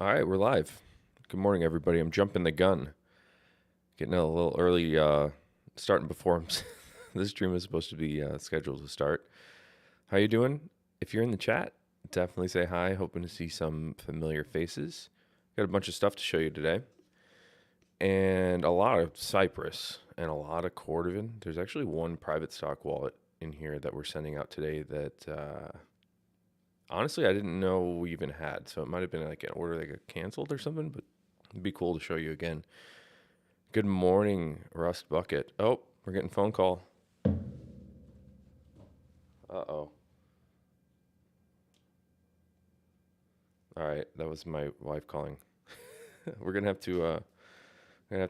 All right, we're live. Good morning, everybody. I'm jumping the gun, getting a little early, starting before this stream is supposed to be scheduled to start. How you doing? If you're in the chat, definitely say hi. Hoping to see some familiar faces. Got a bunch of stuff to show you today, and a lot of Cypress and a lot of Cordovan. There's actually one private stock wallet in here that we're sending out today that honestly I didn't know we even had. So it might have been like an order that got canceled or something, but it'd be cool to show you again. Good morning, Rust Bucket. Oh, we're getting phone call. Uh-oh. All right, that was my wife calling. We're gonna have to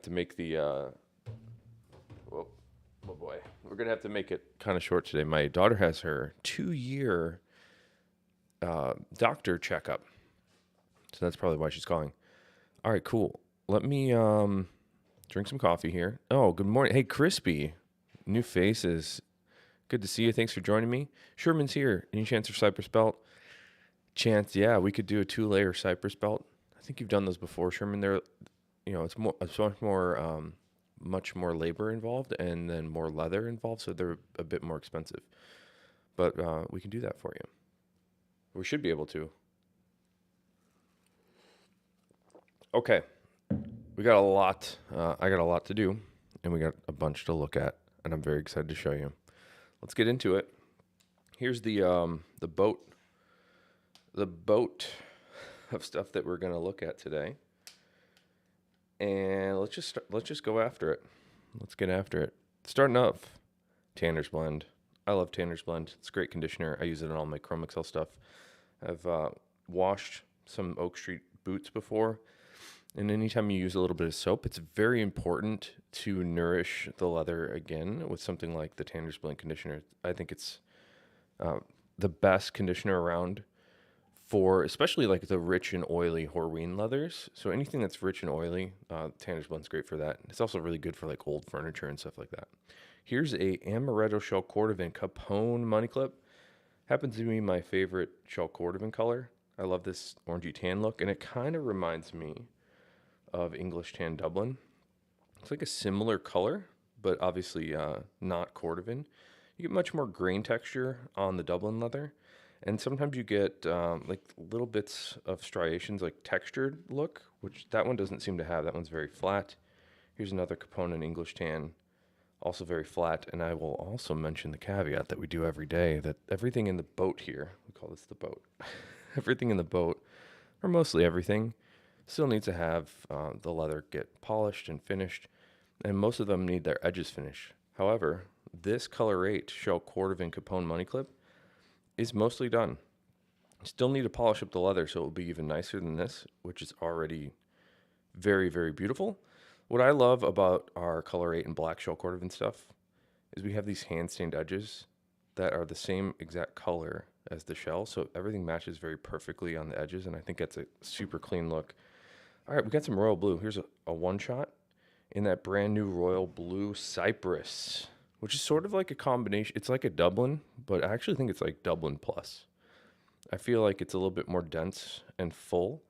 make the whoa, oh boy. We're gonna have to make it kind of short today. My daughter has her 2-year doctor checkup, so that's probably why she's calling. All right, cool. Let me drink some coffee here. Oh, good morning. Hey, Crispy. New faces. Good to see you. Thanks for joining me. Sherman's here. Any chance for Cypress belt? Chance, yeah, we could do a 2-layer Cypress belt. I think you've done those before, Sherman. They're, it's much more labor involved and then more leather involved, so they're a bit more expensive. But we can do that for you. We should be able to. Okay, we got a lot. I got a lot to do, and we got a bunch to look at, and I'm very excited to show you. Let's get into it. Here's the boat of stuff that we're going to look at today. And let's just go after it. Let's get after it. Starting off, Tanner's Blend. I love Tanner's Blend. It's a great conditioner. I use it in all my Chrome Excel stuff. I've washed some Oak Street boots before. And anytime you use a little bit of soap, it's very important to nourish the leather again with something like the Tanner's Blend conditioner. I think it's the best conditioner around for especially like the rich and oily Horween leathers. So anything that's rich and oily, Tanner's Blend's great for that. It's also really good for like old furniture and stuff like that. Here's a Amaretto Shell Cordovan Capone money clip. Happens to be my favorite Shell Cordovan color. I love this orangey tan look, and it kind of reminds me of English Tan Dublin. It's like a similar color, but obviously not Cordovan. You get much more grain texture on the Dublin leather, and sometimes you get like little bits of striations, like textured look, which that one doesn't seem to have. That one's very flat. Here's another component English Tan, also very flat. And I will also mention the caveat that we do every day, that everything in the boat here, we call this the boat, everything in the boat, or mostly everything, still needs to have the leather get polished and finished, and most of them need their edges finished. However, this Color 8 Shell Cordovan Capone money clip is mostly done. Still need to polish up the leather so it will be even nicer than this, which is already very, very beautiful. What I love about our Color 8 and Black Shell Cordovan stuff is we have these hand-stained edges that are the same exact color as the shell, so everything matches very perfectly on the edges, and I think that's a super clean look. All right, we got some royal blue. Here's a one-shot in that brand new royal blue Cypress, which is sort of like a combination. It's like a Dublin, but I actually think it's like Dublin Plus. I feel like it's a little bit more dense and full,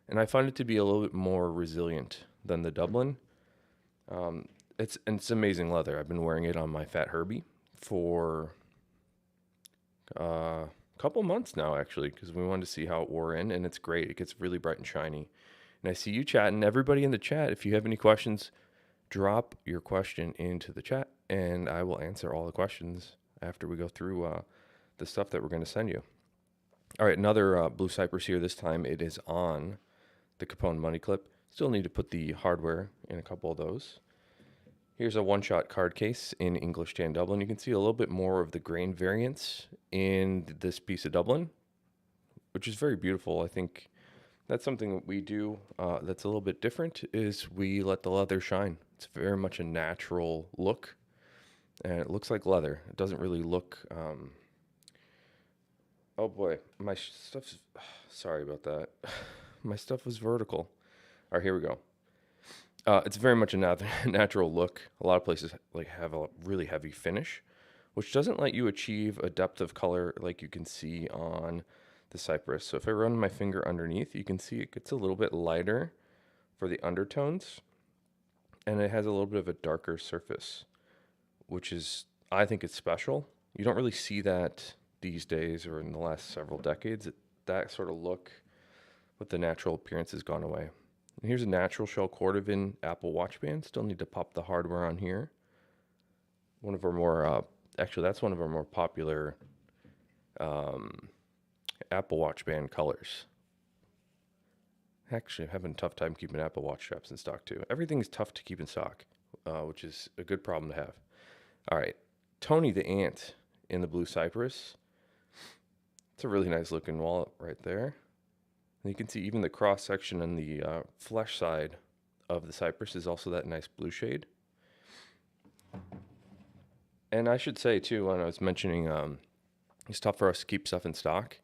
and I find it to be a little bit more resilient than the Dublin. It's amazing leather. I've been wearing it on my Fat Herbie for a couple months now, actually, because we wanted to see how it wore in, and it's great. It gets really bright and shiny. And I see you chatting. Everybody in the chat, if you have any questions, drop your question into the chat, and I will answer all the questions after we go through the stuff that we're going to send you. All right, another blue Cypress here. This time it is on the Capone money clip. Still need to put the hardware in a couple of those. Here's a one-shot card case in English Tan Dublin. You can see a little bit more of the grain variance in this piece of Dublin, which is very beautiful. I think that's something that we do that's a little bit different, is we let the leather shine. It's very much a natural look, and it looks like leather. It doesn't really look... oh boy, my stuff's... sorry about that. My stuff was vertical. All right, here we go. It's very much a natural look. A lot of places like have a really heavy finish, which doesn't let you achieve a depth of color like you can see on the cypress. So if I run my finger underneath, you can see it gets a little bit lighter for the undertones, and it has a little bit of a darker surface, which is, I think it's special. You don't really see that these days or in the last several decades. That sort of look with the natural appearance has gone away. And here's a natural shell Cordovan Apple Watch band. Still need to pop the hardware on here. One of our more, actually that's one of our more popular Apple Watch band colors. Actually, I'm having a tough time keeping Apple Watch straps in stock too. Everything is tough to keep in stock, which is a good problem to have. All right, Tony the Ant in the blue cypress. It's a really nice looking wallet right there. And you can see even the cross section and the flesh side of the cypress is also that nice blue shade. And I should say too, when I was mentioning it's tough for us to keep stuff in stock.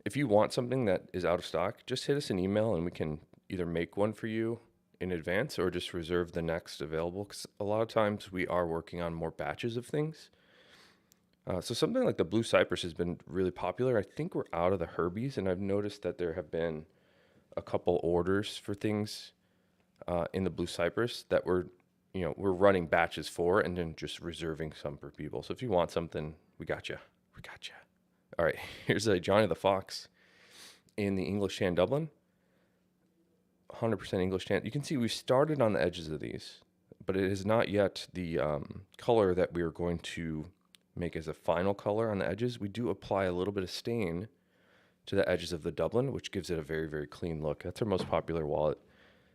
If you want something that is out of stock, just hit us an email and we can either make one for you in advance or just reserve the next available. Because a lot of times we are working on more batches of things. So something like the blue cypress has been really popular. I think we're out of the Herbies, and I've noticed that there have been a couple orders for things in the blue cypress that we're running batches for, and then just reserving some for people. So if you want something, we got you. We got you. All right, here's a Johnny the Fox in the English tan Dublin. 100% English tan. You can see we started on the edges of these, but it is not yet the color that we are going to make as a final color on the edges. We do apply a little bit of stain to the edges of the Dublin, which gives it a very, very clean look. That's our most popular wallet,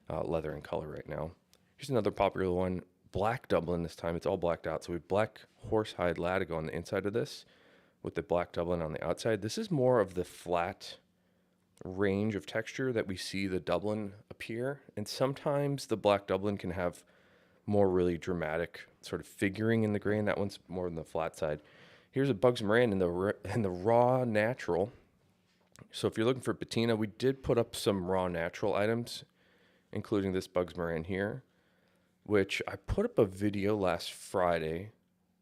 leather and color right now. Here's another popular one, black Dublin this time. It's all blacked out. So we have black horsehide latigo on the inside of this with the black Dublin on the outside. This is more of the flat range of texture that we see the Dublin appear. And sometimes the black Dublin can have more really dramatic sort of figuring in the grain. That one's more on the flat side. Here's a Bugs Moran in the raw natural. So if you're looking for patina, we did put up some raw natural items, including this Bugs Moran here, which I put up a video last Friday,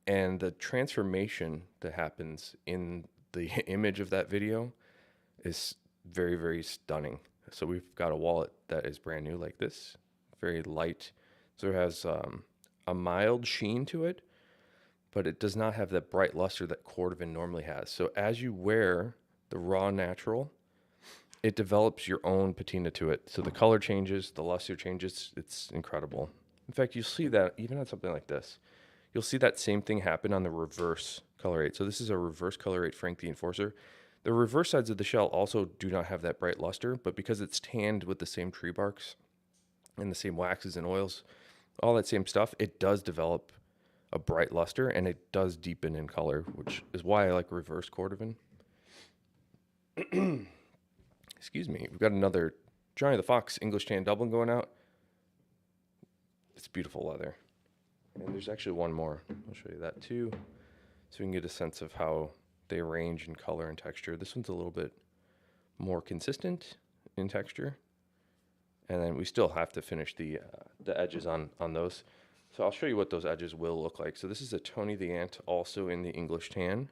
and the transformation that happens in the image of that video is very, very stunning. So we've got a wallet that is brand new like this, very light. So it has a mild sheen to it, but it does not have that bright luster that Cordovan normally has. So as you wear the raw natural, it develops your own patina to it. So the color changes, the luster changes. It's incredible. In fact, you'll see that even on something like this. You'll see that same thing happen on the reverse color 8. So this is a reverse color 8 Frank the Enforcer. The reverse sides of the shell also do not have that bright luster, but because it's tanned with the same tree barks and the same waxes and oils, all that same stuff, it does develop a bright luster, and it does deepen in color, which is why I like reverse Cordovan. Excuse me. We've got another Johnny the Fox English tan Dublin going out. It's beautiful leather. And there's actually one more. I'll show you that too, so we can get a sense of how they range in color and texture. This one's a little bit more consistent in texture. And then we still have to finish the edges on those. So I'll show you what those edges will look like. So this is a Tony the Ant, also in the English tan.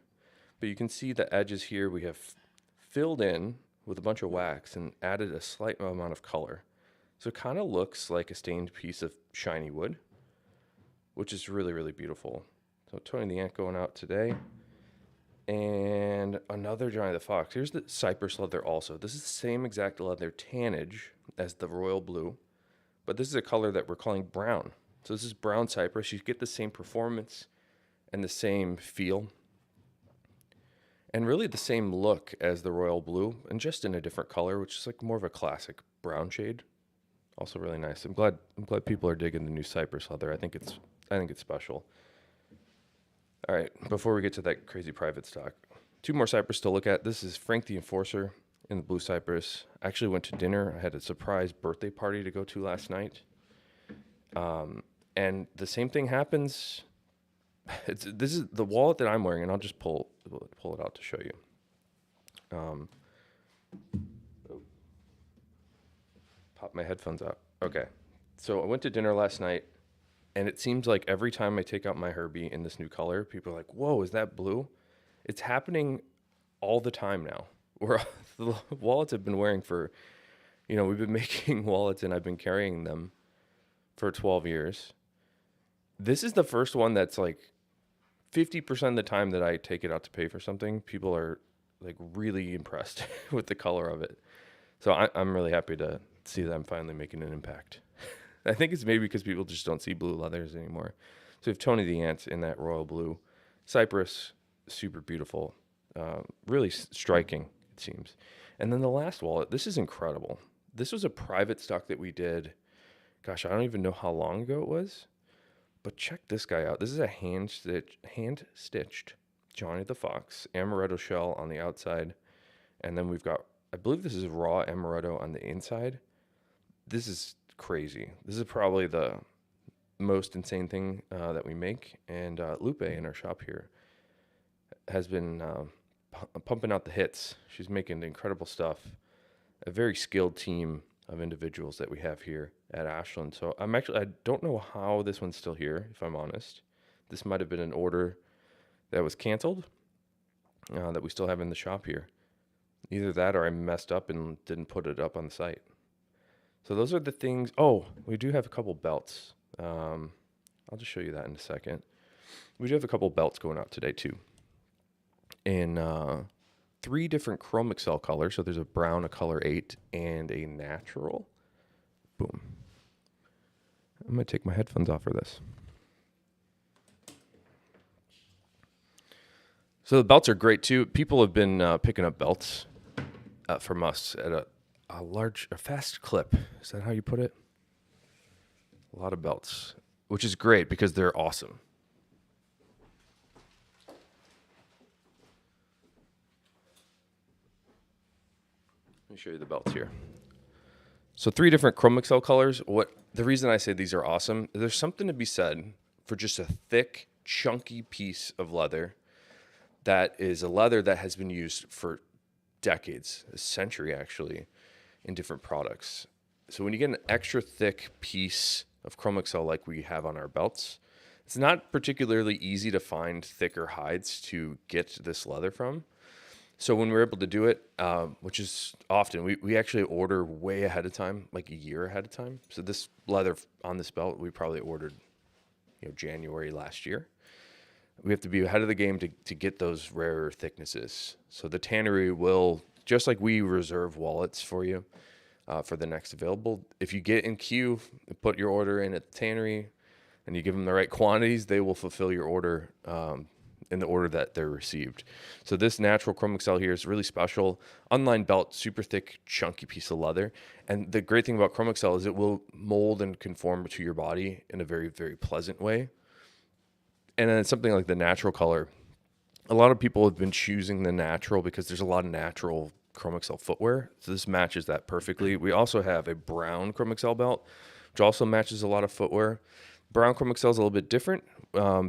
But you can see the edges here we have filled in with a bunch of wax and added a slight amount of color. So it kind of looks like a stained piece of shiny wood, which is really, really beautiful. So Tony the Ant going out today. And another Johnny the Fox. Here's the cypress leather also. This is the same exact leather tannage as the royal blue, but this is a color that we're calling brown. So this is brown cypress. You get the same performance and the same feel, and really the same look as the royal blue, and just in a different color, which is like more of a classic brown shade. Also really nice. I'm glad people are digging the new cypress leather. I think it's special. All right, before we get to that crazy private stock, two more cypress to look at. This is Frank the Enforcer in the blue cypress. I actually went to dinner. I had a surprise birthday party to go to last night. And the same thing happens. This is the wallet that I'm wearing, and I'll just pull it out to show you. Pop my headphones out. Okay. So I went to dinner last night, and it seems like every time I take out my Herbie in this new color, people are like, whoa, is that blue? It's happening all the time now. we're the wallets I've been wearing for, we've been making wallets and I've been carrying them for 12 years. This is the first one that's like 50% of the time that I take it out to pay for something, people are like really impressed with the color of it. So I'm really happy to see that I'm finally making an impact. I think it's maybe because people just don't see blue leathers anymore. So we have Tony the Ant in that royal blue. Cypress, super beautiful. Really striking, it seems. And then the last wallet, this is incredible. This was a private stock that we did, gosh, I don't even know how long ago it was. But check this guy out. This is a hand-stitched Johnny the Fox amaretto shell on the outside. And then we've got, I believe this is raw amaretto on the inside. This is crazy. This is probably the most insane thing that we make. And Lupe in our shop here has been pumping out the hits. She's making incredible stuff. A very skilled team of individuals that we have here at Ashland. So I don't know how this one's still here, if I'm honest. This might have been an order that was canceled that we still have in the shop here. Either that or I messed up and didn't put it up on the site. So those are the things. Oh, we do have a couple belts. I'll just show you that in a second. We do have a couple belts going out today too. In 3 different Chrome Excel colors. So there's a brown, a color 8, and a natural. Boom. I'm going to take my headphones off for this. So the belts are great too. People have been picking up belts from us at a fast clip. Is that how you put it? A lot of belts, which is great because they're awesome. Let me show you the belts here. So 3 different Chrome Excel colors. The reason I say these are awesome, there's something to be said for just a thick, chunky piece of leather that is a leather that has been used for decades, a century actually, in different products. So when you get an extra thick piece of Chrome Excel like we have on our belts, it's not particularly easy to find thicker hides to get this leather from. So when we're able to do it, which is often, we actually order way ahead of time, like a year ahead of time. So this leather on this belt, we probably ordered, January last year. We have to be ahead of the game to get those rarer thicknesses. So the tannery will, just like we reserve wallets for you for the next available, if you get in queue, put your order in at the tannery, and you give them the right quantities, they will fulfill your order in the order that they're received. So this natural Chrome Excel here is really special. Unlined belt, super thick, chunky piece of leather. And the great thing about Chrome Excel is it will mold and conform to your body in a very, very pleasant way. And then something like the natural color. A lot of people have been choosing the natural because there's a lot of natural Chrome Excel footwear. So this matches that perfectly. We also have a brown Chrome Excel belt, which also matches a lot of footwear. Brown Chrome Excel is a little bit different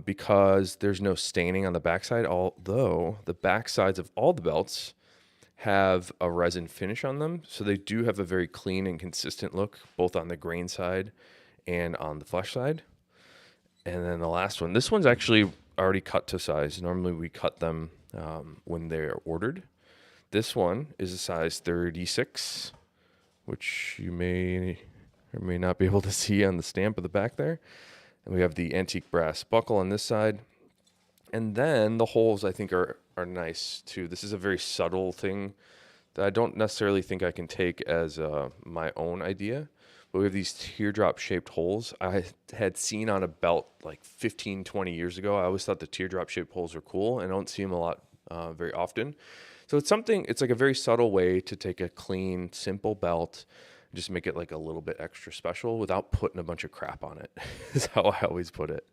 because there's no staining on the backside, although the backsides of all the belts have a resin finish on them. So they do have a very clean and consistent look, both on the grain side and on the flesh side. And then the last one, this one's actually already cut to size. Normally we cut them when they're ordered. This one is a size 36, which you may or may not be able to see on the stamp of the back there. And we have the antique brass buckle on this side. And then the holes, I think, are nice too. This is a very subtle thing that I don't necessarily think I can take as my own idea. But we have these teardrop shaped holes. I had seen on a belt like 15, 20 years ago. I always thought the teardrop shaped holes are cool, and I don't see them a lot very often. So it's like a very subtle way to take a clean, simple belt, just make it like a little bit extra special without putting a bunch of crap on it, is how I always put it.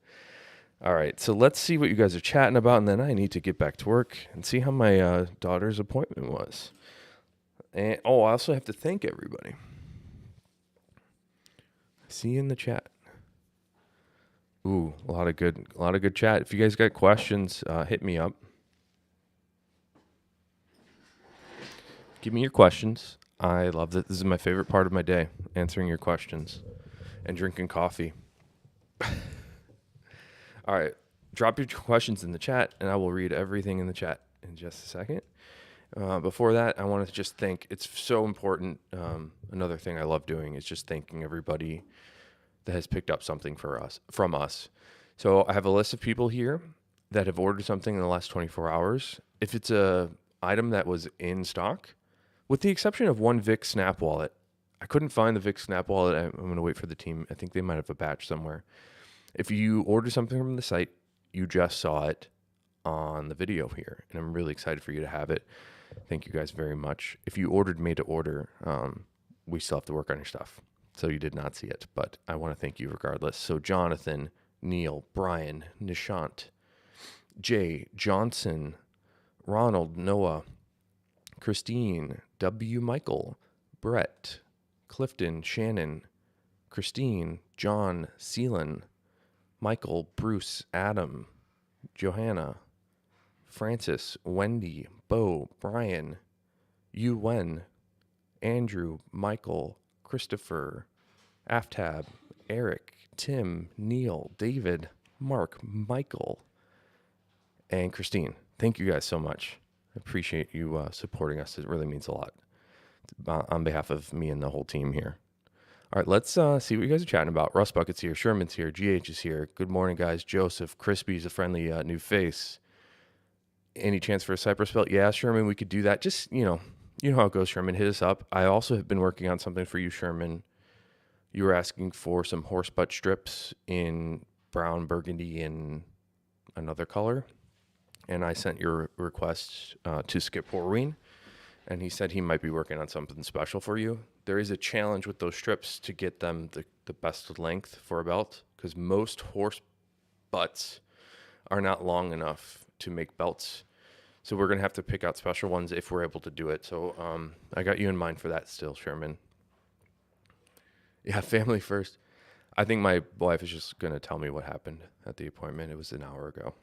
All right, so let's see what you guys are chatting about, and then I need to get back to work and see how my daughter's appointment was. And I also have to thank everybody. See you in the chat. Ooh, a lot of good chat. If you guys got questions, hit me up. Give me your questions. I love that. This is my favorite part of my day, answering your questions and drinking coffee. All right, drop your questions in the chat, and I will read everything in the chat in just a second. Before that, I wanted to just thank, it's so important. Another thing I love doing is just thanking everybody that has picked up something from us. So I have a list of people here that have ordered something in the last 24 hours. If it's a item that was in stock, with the exception of one Vic Snap wallet, I couldn't find the Vic Snap wallet. I'm going to wait for the team. I think they might have a batch somewhere. If you order something from the site, you just saw it on the video here, and I'm really excited for you to have it. Thank you guys very much. If you ordered made to order, we still have to work on your stuff. So you did not see it, but I want to thank you regardless. So Jonathan, Neil, Brian, Nishant, Jay, Johnson, Ronald, Noah, Christine, W. Michael, Brett, Clifton, Shannon, Christine, John, Seelan, Michael, Bruce, Adam, Johanna, Francis, Wendy, Bo, Brian, Yu Wen, Andrew, Michael, Christopher, Aftab, Eric, Tim, Neil, David, Mark, Michael, and Christine. Thank you guys so much. I appreciate you supporting us. It really means a lot on behalf of me and the whole team here. All right, let's see what you guys are chatting about. Russ Bucket's here. Sherman's here. GH is here. Good morning, guys. Joseph. Crispy's a friendly new face. Any chance for a Cypress belt? Yeah, Sherman, we could do that. Just, you know how it goes, Sherman. Hit us up. I also have been working on something for you, Sherman. You were asking for some horse butt strips in brown, burgundy, and another color. And I sent your request to Skip Horween, and he said he might be working on something special for you. There is a challenge with those strips to get them the best length for a belt, because most horse butts are not long enough to make belts. So we're going to have to pick out special ones if we're able to do it. So I got you in mind for that still, Sherman. Yeah, family first. I think my wife is just going to tell me what happened at the appointment. It was an hour ago.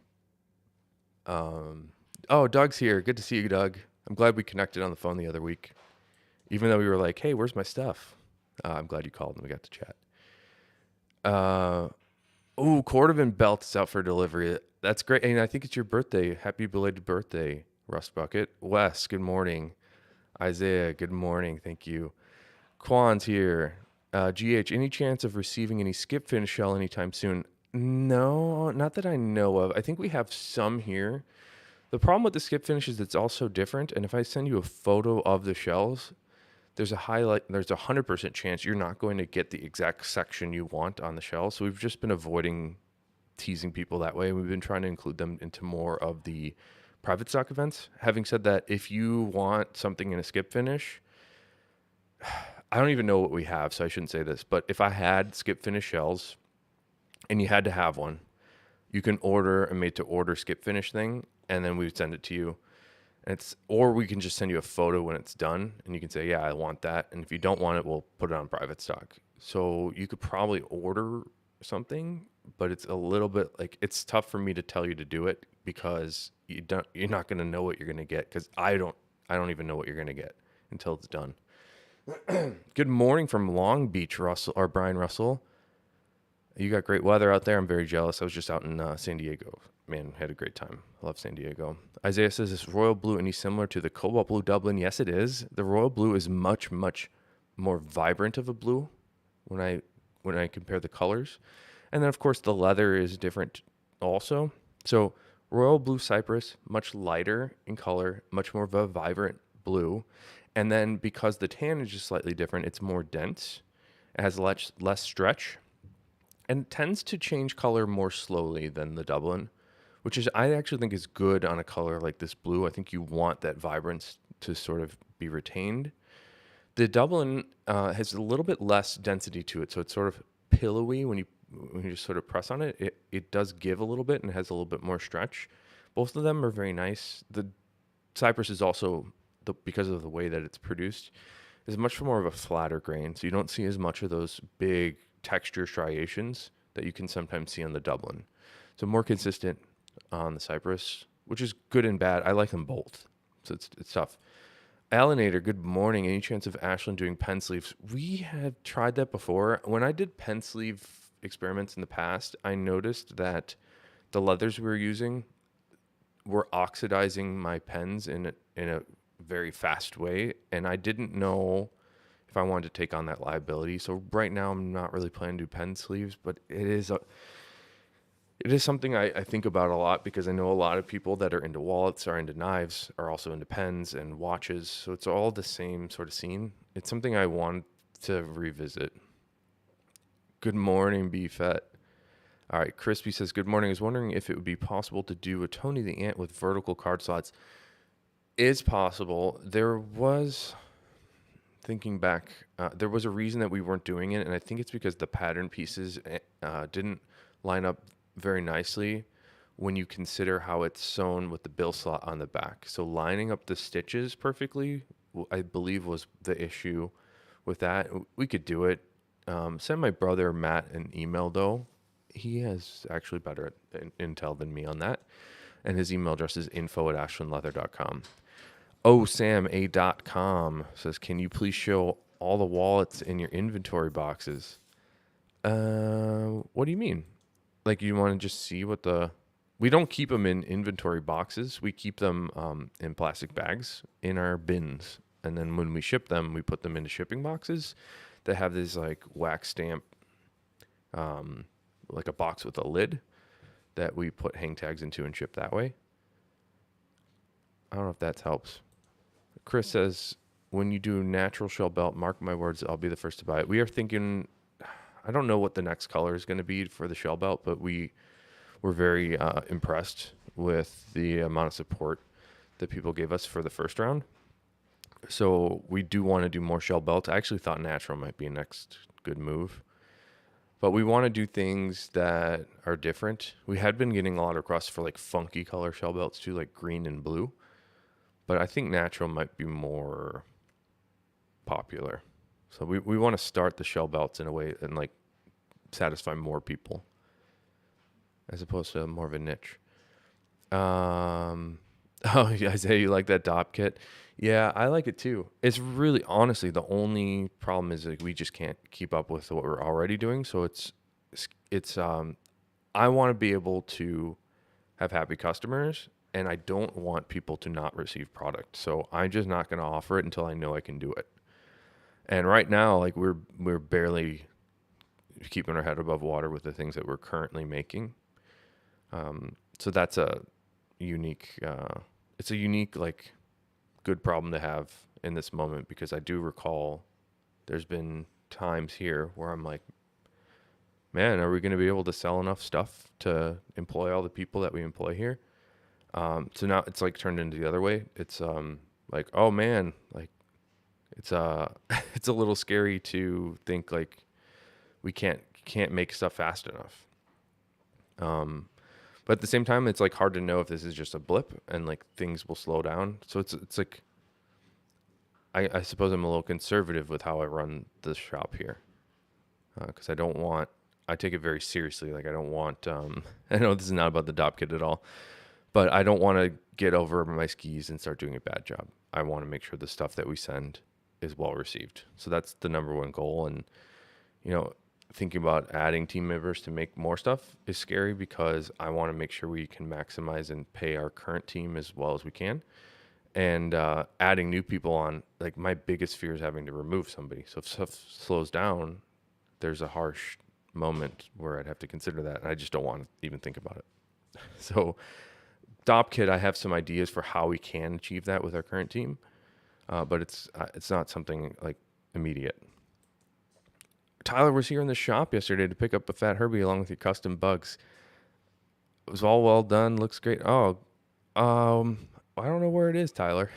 Oh, Doug's here. Good to see you, Doug. I'm glad we connected on the phone the other week. Even though we were like, hey, where's my stuff? I'm glad you called and we got to chat. Cordovan belt is out for delivery. That's great. And I think it's your birthday. Happy belated birthday, Rust Bucket. Wes, good morning. Isaiah, good morning. Thank you. Quan's here. GH, any chance of receiving any skip finish shell anytime soon? No, not that I know of. I think we have some here. The problem with the skip finish is it's also different. And if I send you a photo of the shells, there's a 100% chance you're not going to get the exact section you want on the shell. So we've just been avoiding teasing people that way. We've been trying to include them into more of the private stock events. Having said that, if you want something in a skip finish, I don't even know what we have, so I shouldn't say this, but if I had skip finish shells and you had to have one, you can order a made to order skip finish thing, and then we would send it to you. Or we can just send you a photo when it's done, and you can say, yeah, I want that. And if you don't want it, we'll put it on private stock. So you could probably order something, but it's a little bit like, it's tough for me to tell you to do it because you're not going to know what you're going to get, because I don't even know what you're going to get until it's done. Good morning from Long Beach, Brian Russell. You got great weather out there. I'm very jealous. I was just out in San Diego. Man, had a great time. I love San Diego. Isaiah says, is royal blue any similar to the cobalt blue Dublin? Yes, it is. The royal blue is much, much more vibrant of a blue when I compare the colors. And then, of course, the leather is different also. So royal blue cypress, much lighter in color, much more of a vibrant blue. And then because the tan is just slightly different, it's more dense. It has less stretch and tends to change color more slowly than the Dublin, which is, I actually think, is good on a color like this blue. I think you want that vibrance to sort of be retained. The Dublin has a little bit less density to it, so it's sort of pillowy when you just sort of press on it. It does give a little bit and has a little bit more stretch. Both of them are very nice. The Cypress is also, because of the way that it's produced, is much more of a flatter grain, so you don't see as much of those big texture striations that you can sometimes see on the Dublin. So more consistent on the Cypress, which is good and bad. I like them both, so it's tough. Alanator, good morning. Any chance of Ashland doing pen sleeves? We have tried that before. When I did pen sleeve experiments in the past, I noticed that the leathers we were using were oxidizing my pens in a very fast way, and I didn't know if I wanted to take on that liability. So right now I'm not really planning to do pen sleeves, but it is something I think about a lot because I know a lot of people that are into wallets, are into knives, are also into pens and watches. So it's all the same sort of scene. It's something I want to revisit. Good morning, BFET. All right, Crispy says, good morning. I was wondering if it would be possible to do a Tony the Ant with vertical card slots. Is possible. There was, thinking back, there was a reason that we weren't doing it, and I think it's because the pattern pieces didn't line up very nicely when you consider how it's sewn with the bill slot on the back. So lining up the stitches perfectly, I believe, was the issue with that. We could do it. Send my brother Matt an email, though. He has actually better intel than me on that. And his email address is info@ashlandleather.com. OSAM.com says, can you please show all the wallets in your inventory boxes? What do you mean? Like, you want to just see what we don't keep them in inventory boxes. We keep them in plastic bags in our bins. And then when we ship them, we put them into shipping boxes that have this like wax stamp, like a box with a lid that we put hang tags into and ship that way. I don't know if that helps. Chris says, when you do natural shell belt, mark my words, I'll be the first to buy it. We are thinking, I don't know what the next color is going to be for the shell belt, but we were very impressed with the amount of support that people gave us for the first round. So we do want to do more shell belts. I actually thought natural might be a next good move. But we want to do things that are different. We had been getting a lot of requests for like funky color shell belts too, like green and blue. But I think natural might be more popular. So we want to start the shell belts in a way and like satisfy more people as opposed to more of a niche. Oh, Isaiah, you like that DOP kit? Yeah, I like it too. It's really, honestly, the only problem is like we just can't keep up with what we're already doing. So it's I want to be able to have happy customers, and I don't want people to not receive product. So I'm just not going to offer it until I know I can do it. And right now, like we're barely keeping our head above water with the things that we're currently making. So that's a unique, it's a unique, like, good problem to have in this moment, because I do recall there's been times here where I'm like, man, are we going to be able to sell enough stuff to employ all the people that we employ here? So now it's like turned into the other way. It's like, oh man, like it's it's a little scary to think like we can't make stuff fast enough. But at the same time, it's like hard to know if this is just a blip and like things will slow down. So it's like, I suppose I'm a little conservative with how I run the shop here, because I take it very seriously. Like I don't want, I know this is not about the DOP kit at all, but I don't want to get over my skis and start doing a bad job. I want to make sure the stuff that we send is well received. So that's the number one goal. And, thinking about adding team members to make more stuff is scary, because I want to make sure we can maximize and pay our current team as well as we can. And adding new people on, like my biggest fear is having to remove somebody. So if stuff slows down, there's a harsh moment where I'd have to consider that. And I just don't want to even think about it. So DOP kit, I have some ideas for how we can achieve that with our current team. But it's not something like immediate. Tyler was here in the shop yesterday to pick up a Fat Herbie along with your custom bugs. It was all well done. Looks great. Oh, I don't know where it is, Tyler.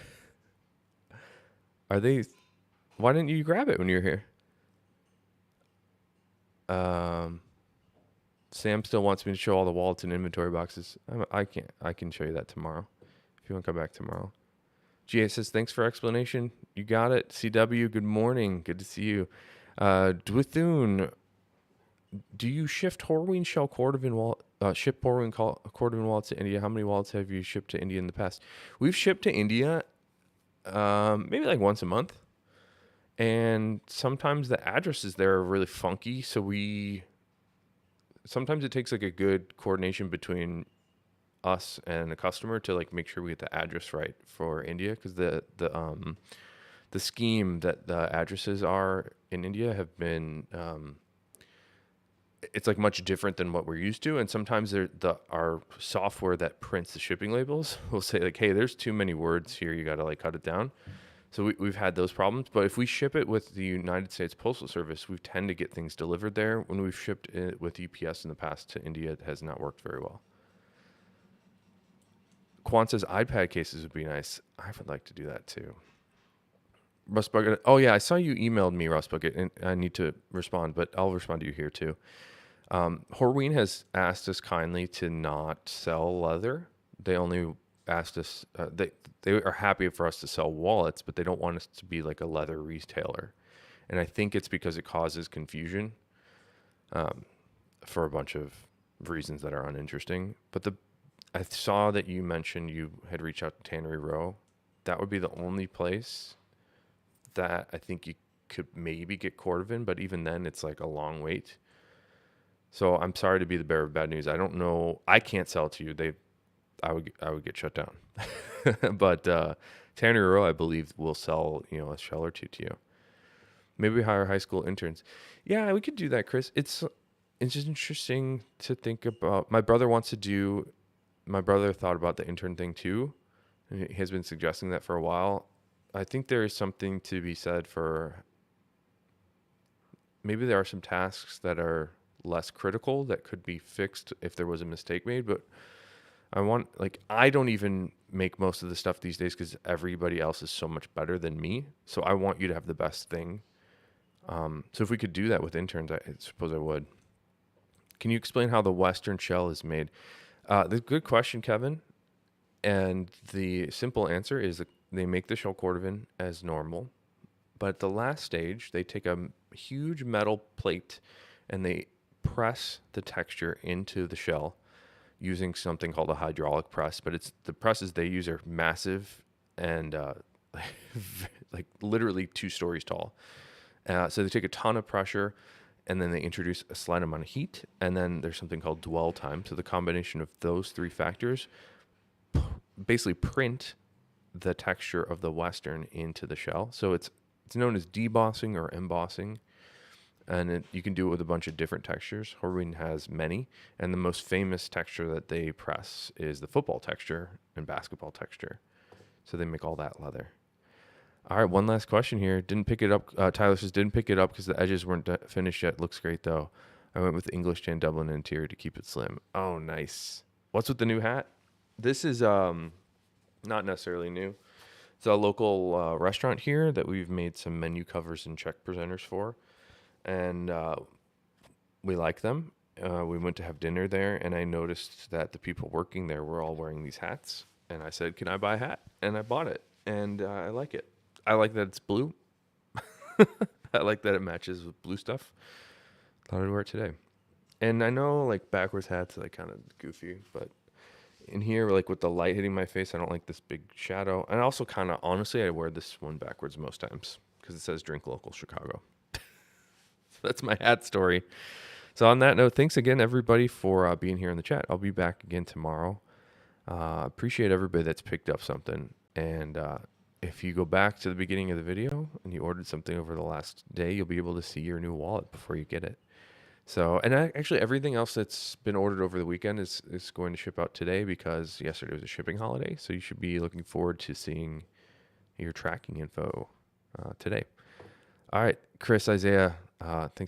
Why didn't you grab it when you were here? Sam still wants me to show all the wallets and inventory boxes. I can show you that tomorrow if you want to come back tomorrow. GA says, thanks for explanation. You got it. CW, good morning. Good to see you. Dwithun, do you shift Horween shell Cordovan ship Horween Cordovan wallets to India? How many wallets have you shipped to India in the past? We've shipped to India maybe like once a month. And sometimes the addresses there are really funky. So sometimes it takes like a good coordination between us and a customer to like make sure we get the address right for India, because the scheme that the addresses are in India have been it's like much different than what we're used to, and sometimes our software that prints the shipping labels will say like, hey, there's too many words here, you got to like cut it down. So we've had those problems, but if we ship it with the United States Postal Service, we tend to get things delivered there. When we've shipped it with UPS in the past to India, it has not worked very well. Quan says iPad cases would be nice. I would like to do that too. Rust Bucket. Oh yeah, I saw you emailed me, Rust Bucket, and I need to respond, but I'll respond to you here too. Horween has asked us kindly to not sell leather. They only asked us. They are happy for us to sell wallets, but they don't want us to be like a leather retailer. And I think it's because it causes confusion for a bunch of reasons that are uninteresting. But I saw that you mentioned you had reached out to Tannery Row. That would be the only place that I think you could maybe get Cordovan, but even then it's like a long wait. So I'm sorry to be the bearer of bad news. I don't know. I can't sell it to you. I would get shut down. But Tannery Row, I believe, will sell a shell or two to you. Maybe hire high school interns. Yeah, we could do that, Chris. It's just interesting to think about. My brother thought about the intern thing too. He has been suggesting that for a while. I think there is something to be said for maybe there are some tasks that are less critical that could be fixed if there was a mistake made, but I don't even make most of the stuff these days because everybody else is so much better than me. So I want you to have the best thing. So if we could do that with interns, I suppose I would. Can you explain how the Western shell is made? That's a good question, Kevin. And the simple answer is that they make the shell Cordovan as normal. But at the last stage, they take a huge metal plate and they press the texture into the shell using something called a hydraulic press. But the presses they use are massive and like literally 2 stories tall. So they take a ton of pressure and then they introduce a slight amount of heat. And then there's something called dwell time. So the combination of those 3 factors basically print the texture of the Western into the shell. So it's known as debossing or embossing. And you can do it with a bunch of different textures. Horween has many. And the most famous texture that they press is the football texture and basketball texture. So they make all that leather. All right, one last question here. Didn't pick it up. Tyler says, didn't pick it up because the edges weren't finished yet. Looks great, though. I went with English Tan Dublin interior to keep it slim. Oh, nice. What's with the new hat? This is not necessarily new. It's a local restaurant here that we've made some menu covers and check presenters for. And we like them. We went to have dinner there, and I noticed that the people working there were all wearing these hats. And I said, can I buy a hat? And I bought it, and I like it. I like that it's blue. I like that it matches with blue stuff. Thought I'd wear it today. And I know, like, backwards hats are, like, kind of goofy, but in here, like, with the light hitting my face, I don't like this big shadow. And also kind of, honestly, I wear this one backwards most times because it says Drink Local Chicago. So that's my hat story. So on that note, thanks again, everybody, for being here in the chat. I'll be back again tomorrow. Appreciate everybody that's picked up something. And if you go back to the beginning of the video and you ordered something over the last day, you'll be able to see your new wallet before you get it. So, and actually everything else that's been ordered over the weekend is going to ship out today because yesterday was a shipping holiday. So you should be looking forward to seeing your tracking info today. All right, Chris, Isaiah, thanks.